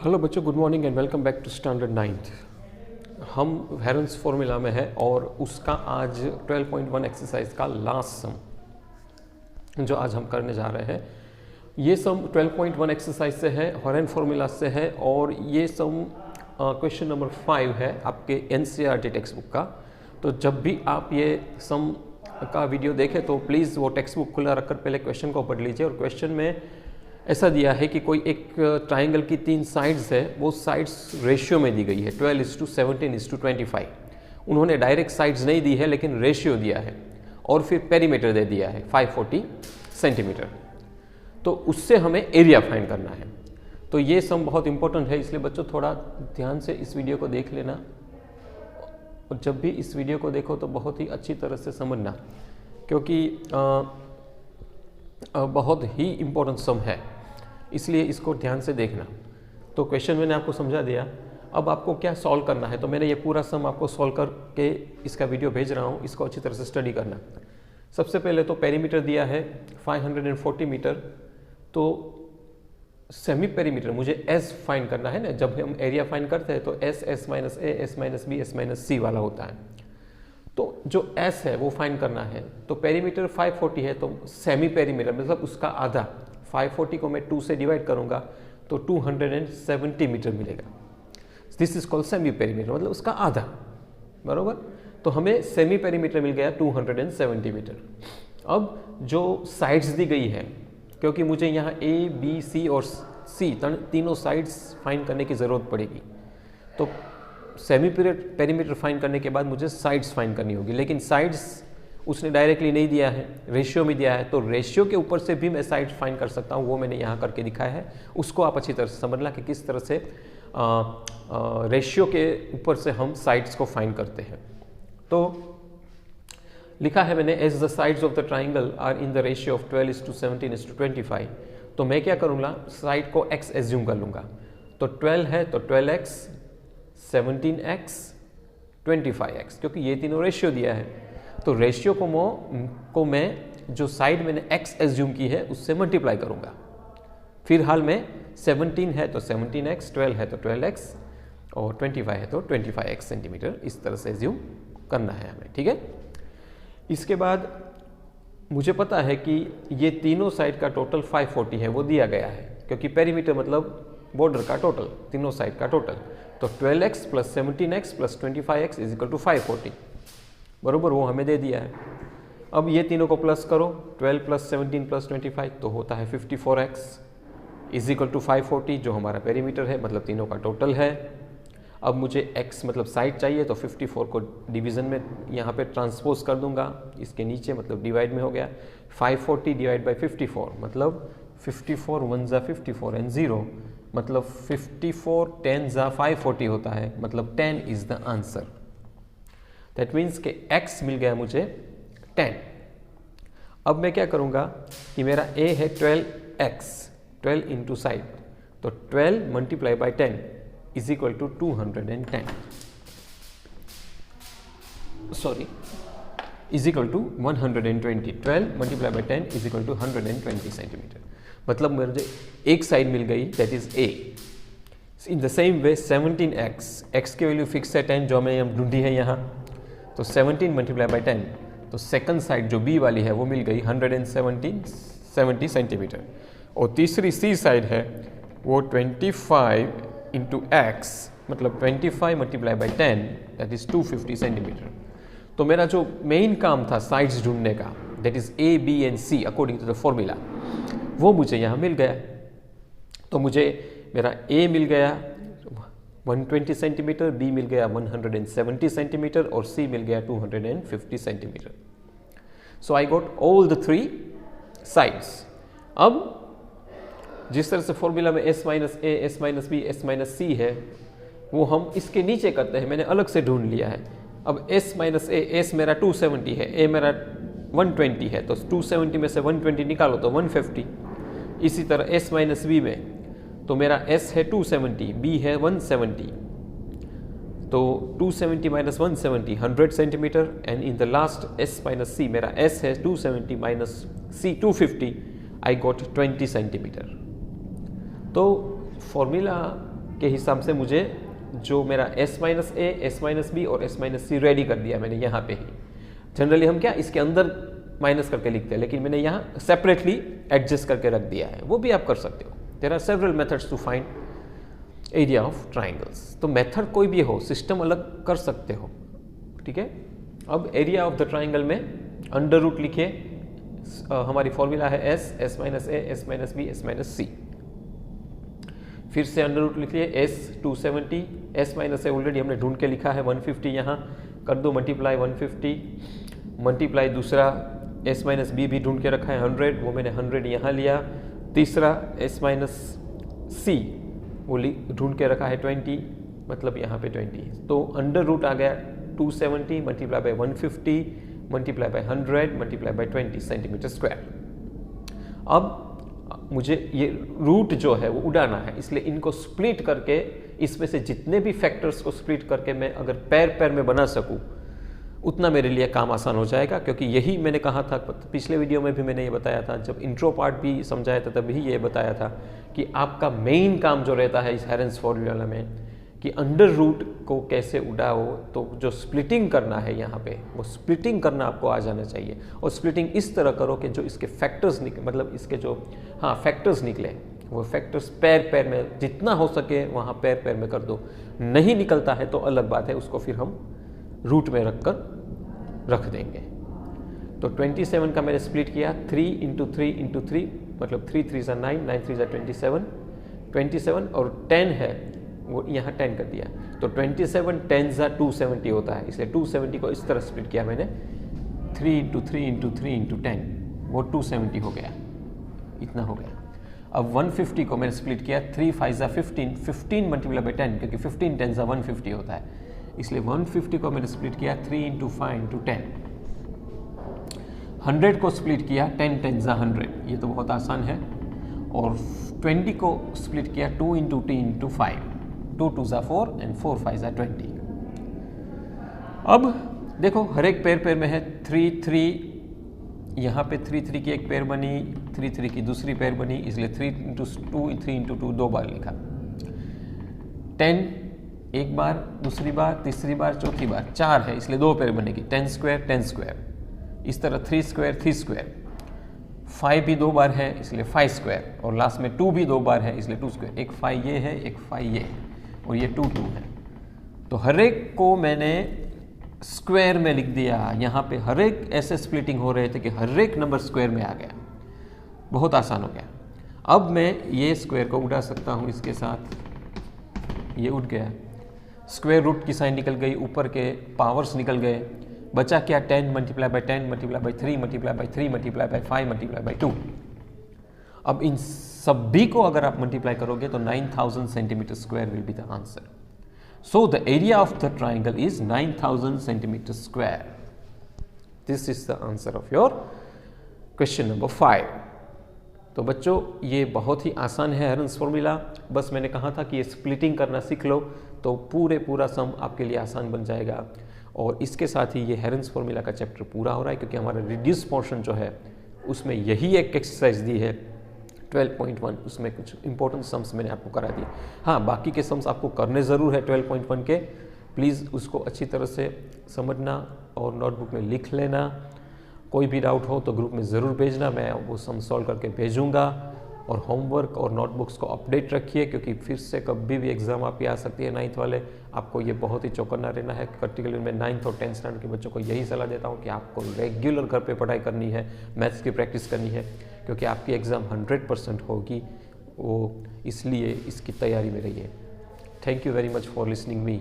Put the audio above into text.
Hello बच्चों, good morning and welcome back to standard 9th। हम हेरेंस formula में है और उसका आज 12.1 एक्सरसाइज का लास्ट सम जो आज हम करने जा रहे हैं, ये सम 12.1 एक्सरसाइज से है, हेरेंस फॉर्मूला से है और ये सम क्वेश्चन नंबर 5 है आपके एनसीईआरटी टेक्स्ट बुक का। तो जब भी आप ये सम का वीडियो देखें तो प्लीज़ वो टेक्स्ट बुक खुला रखकर पहले क्वेश्चन को पढ़ लीजिए। और क्वेश्चन में ऐसा दिया है कि कोई एक ट्राइंगल की 3 साइड्स है, वो साइड्स रेशियो में दी गई है 12:17:25। उन्होंने डायरेक्ट साइड्स नहीं दी है लेकिन रेशियो दिया है और फिर पेरीमीटर दे दिया है 540 सेंटीमीटर। तो उससे हमें एरिया फाइंड करना है। तो ये सम बहुत इंपॉर्टेंट है, इसलिए बच्चों थोड़ा ध्यान से इस वीडियो को देख लेना और जब भी इस वीडियो को देखो तो बहुत ही अच्छी तरह से समझना, क्योंकि बहुत ही इम्पोर्टेंट सम है, इसलिए इसको ध्यान से देखना। तो क्वेश्चन मैंने आपको समझा दिया, अब आपको क्या सॉल्व करना है। तो मैंने ये पूरा सम आपको सॉल्व करके इसका वीडियो भेज रहा हूँ, इसको अच्छी तरह से स्टडी करना। सबसे पहले तो पेरीमीटर दिया है 540 मीटर, तो सेमी पेरीमीटर मुझे एस फाइंड करना है ना। जब हम एरिया फाइंड करते हैं तो S, S minus A, S minus B, S minus C वाला होता है। तो जो एस है वो फाइंड करना है। तो पेरीमीटर 540 है, तो सेमी पेरीमीटर मतलब उसका आधा, 540 को मैं 2 से डिवाइड करूंगा तो 270 मीटर मिलेगा। This is called semi perimeter, मतलब उसका आधा, बरोबर। तो हमें सेमी पेरीमीटर मिल गया 270 मीटर। अब जो साइड्स दी गई है, क्योंकि मुझे यहाँ ए, बी, सी और सी तीनों साइड्स फाइंड करने की ज़रूरत पड़ेगी, तो सेमी पेरीमीटर फाइंड करने के बाद मुझे साइड्स फाइंड करनी होगी। लेकिन साइड्स उसने डायरेक्टली नहीं दिया है, रेशियो में दिया है, तो रेशियो के ऊपर से भी मैं साइड्स फाइंड कर सकता हूँ। वो मैंने यहाँ करके दिखाया है, उसको आप अच्छी तरह से समझना कि किस तरह से रेशियो के ऊपर से हम साइड्स को फाइंड करते हैं। तो लिखा है मैंने, as the sides of the triangle are in the ratio of 12:17:25। तो मैं क्या करूँगा, साइड को x एज्यूम कर लूँगा। तो 12 है तो 12x, 17x, 25x, क्योंकि ये तीनों रेशियो दिया है। तो रेशियो को मैं जो साइड मैंने x एज्यूम की है उससे मल्टीप्लाई करूँगा। फिलहाल में 17 है तो 17x, 12 है तो 12x और 25 है तो 25x सेंटीमीटर, इस तरह से एज्यूम करना है हमें, ठीक है। इसके बाद मुझे पता है कि ये तीनों साइड का टोटल 540 है, वो दिया गया है, क्योंकि पेरीमीटर मतलब बॉर्डर का टोटल, तीनों साइड का टोटल। तो 12x plus 17x plus 25x is equal to 540, बरोबर, वो हमें दे दिया है। अब ये तीनों को प्लस करो, 12 प्लस 17 प्लस 25 तो होता है 54x इज इक्वल टू 540, जो हमारा पेरीमीटर है, मतलब तीनों का टोटल है। अब मुझे x मतलब साइड चाहिए, तो 54 को डिवीज़न में यहाँ पे ट्रांसपोज कर दूंगा, इसके नीचे मतलब डिवाइड में हो गया। 540 डिवाइड बाई 54 मतलब 54 1 ज़ा 54 एंड 0 मतलब 54 10 ज़ा 540 होता है, मतलब 10 is the answer. That means कि x मिल गया मुझे 10। अब मैं क्या करूँगा कि मेरा a है 12x, 12 इंटू साइड, तो 12 multiply by 10 is equal to 210, sorry is equal to 120। 12 multiply by 10 is equal to 120 centimetre, मतलब मुझे एक साइड मिल गई, that is a। In the same way 17x, x की वैल्यू फिक्स है 10, जो हमें ढूंढी है यहाँ, तो 17 मल्टीप्लाई बाई 10, तो सेकंड साइड जो b वाली है वो मिल गई 170 सेंटीमीटर। और तीसरी c साइड है वो 25 इंटू x, मतलब 25 multiply by 10 that is 250 centimetre. तो मेरा जो मेन काम था साइड्स ढूंढने का, that is a, b and c according to the formula, वो मुझे यहाँ मिल गया। तो मुझे मेरा a मिल गया 120 सेंटीमीटर, b मिल गया 170 सेंटीमीटर और c मिल गया 250 centimetre. So I got all the 3 sides. अब जिस तरह से फॉर्मूला में s minus A, S minus B, S minus C है, वो हम इसके नीचे करते हैं, मैंने अलग से ढूंढ लिया है। अब s माइनस ए, एस मेरा 270 है, a मेरा 120 है, तो 270 में से 120 निकालो तो 150। इसी तरह s माइनस बी में तो मेरा s है 270, b है 170, तो 270 minus 170 100 centimetre, and in the last s minus c मेरा s है 270 minus c 250, I got 20 centimetre. तो फॉर्मूला के हिसाब से मुझे जो मेरा s minus A, S minus B और s माइनस सी रेडी कर दिया मैंने यहाँ पे ही। जनरली हम क्या इसके अंदर माइनस करके लिखते हैं, लेकिन मैंने यहाँ सेपरेटली एडजस्ट करके रख दिया है, वो भी आप कर सकते हो। There are several methods to find area of triangles. तो मेथड कोई भी हो, सिस्टम अलग कर सकते हो, ठीक है। अब एरिया ऑफ द ट्राइंगल में अंडर रूट लिखिए, हमारी फॉर्मूला है S, S minus A, S minus B, S minus C. फिर से अंडर रूट लिखिए S 270, S minus A already हमने ढूंढ के लिखा है 150, यहाँ कर दो मल्टीप्लाई 150, मल्टीप्लाई दूसरा एस माइनस बी भी ढूंढ के रखा है 100, वो मैंने 100 यहाँ लिया। तीसरा एस माइनस सी वो ढूंढ के रखा है 20, मतलब यहाँ पे 20। तो अंडर रूट आ गया 270 multiply by 150 multiply by 100 multiply by 20 centimetre square. अब मुझे ये रूट जो है वो उड़ाना है, इसलिए इनको स्प्लिट करके इसमें से जितने भी फैक्टर्स को स्प्लिट करके मैं अगर पैर में बना सकूं उतना मेरे लिए काम आसान हो जाएगा। क्योंकि यही मैंने कहा था, पिछले वीडियो में भी मैंने ये बताया था, जब इंट्रो पार्ट भी समझाया था तभी ये बताया था कि आपका मेन काम जो रहता है इस हेरेंस फॉर्मूला में कि अंडर रूट को कैसे उड़ाओ। तो जो स्प्लिटिंग करना है यहाँ पे, वो स्प्लिटिंग करना आपको आ जाना चाहिए। और स्प्लिटिंग इस तरह करो कि जो इसके फैक्टर्स निकले, मतलब इसके जो फैक्टर्स निकले, वो फैक्टर्स पैर में जितना हो सके वहाँ पैर में कर दो। नहीं निकलता है तो अलग बात है, उसको फिर हम रूट में रख देंगे। तो 27 का मैंने स्प्लिट किया 3 इंटू 3 इंटू 3, मतलब 3 3 ज़ा 9, 9 3 ज़ा 27 और 10 है वो यहाँ 10 कर दिया। तो 27 10 ज़ा 270 होता है, इसलिए 270 को इस तरह स्प्लिट किया मैंने 3 इंटू 3 इंटू 3 इंटू 10, वो 270 हो गया, इतना हो गया। अब 150 को मैंने स्प्लिट किया 3 5 ज़ा 15, 15 मल्टीप्लाई बाई 10, क्योंकि 15 10 ज़ा 150 होता है, इसलिए 150 को मैंने स्प्लिट किया 3 इंटू 5 इंटू 10। 100 को स्प्लिट किया 10 10 ज़ा 100, ये तो बहुत आसान है। और 20 को स्प्लिट किया 2 इंटू 3 इंटू 5, 2 2 ज़ा 4 एंड 4 5 ज़ा 20। अब देखो हर एक पैर में है 3 3, यहाँ पे 3 3 की एक पैर बनी, 3 3 की दूसरी पैर बनी, इसलिए 3 इंटू 2 3 इंटू 2 दो बार लिखा। 10 एक बार, दूसरी बार, तीसरी बार, चौथी बार, 4 है इसलिए दो पैर बनेगी, 10 स्क्वायर 10 स्क्वायर। इस तरह 3 स्क्वायर 3 स्क्वायर, 5 भी दो बार है इसलिए 5 स्क्वायर, और लास्ट में 2 भी दो बार है इसलिए 2 स्क्वायर। एक 5 ये है, एक 5 ये है, और ये 2 2 है। तो हर एक को मैंने स्क्वायर में लिख दिया। यहाँ पे हर एक ऐसे स्प्लिटिंग हो रहे थे कि हर एक नंबर स्क्वायर में आ गया, बहुत आसान हो गया। अब मैं ये स्क्वायर को उड़ा सकता हूँ इसके साथ, ये उठ गया, स्क्वायर रूट की साइन निकल गई, ऊपर के पावर्स निकल गए, बचा क्या 10 multiply by 10 multiply by 3 multiply by 3 multiply by 5 multiply by 2। अब इन सभी को अगर आप मल्टीप्लाई करोगे तो 9000 centimetre square will be the answer. So the area of the triangle is 9000 centimetre square. This is the answer of your question number 5। तो बच्चों ये बहुत ही आसान है हेरेंस फॉर्मूला, बस मैंने कहा था कि ये स्प्लिटिंग करना सीख लो तो पूरा सम आपके लिए आसान बन जाएगा। और इसके साथ ही ये हेरेंस फॉर्मूला का चैप्टर पूरा हो रहा है, क्योंकि हमारा रिड्यूस पोर्शन जो है उसमें यही एक एक्सरसाइज दी है 12.1, उसमें कुछ इंपॉर्टेंट सम्स मैंने आपको करा दिए। हाँ, बाकी के सम्स आपको करने ज़रूर है 12.1 के, प्लीज़ उसको अच्छी तरह से समझना और नोटबुक में लिख लेना। कोई भी डाउट हो तो ग्रुप में ज़रूर भेजना, मैं वो सम सॉल्व करके भेजूँगा। और होमवर्क और नोटबुक्स को अपडेट रखिए, क्योंकि फिर से कभी भी एग्ज़ाम आपकी आ सकती है 9th वाले। आपको ये बहुत ही चौकन्ना रहना है। पर्टिकुलर मैं 9th और 10th स्टैंडर्ड के बच्चों को यही सलाह देता हूँ कि आपको रेगुलर घर पे पढ़ाई करनी है, मैथ्स की प्रैक्टिस करनी है, क्योंकि आपकी एग्ज़ाम 100% होगी, वो इसलिए इसकी तैयारी में रहिए। Thank you very much for listening me.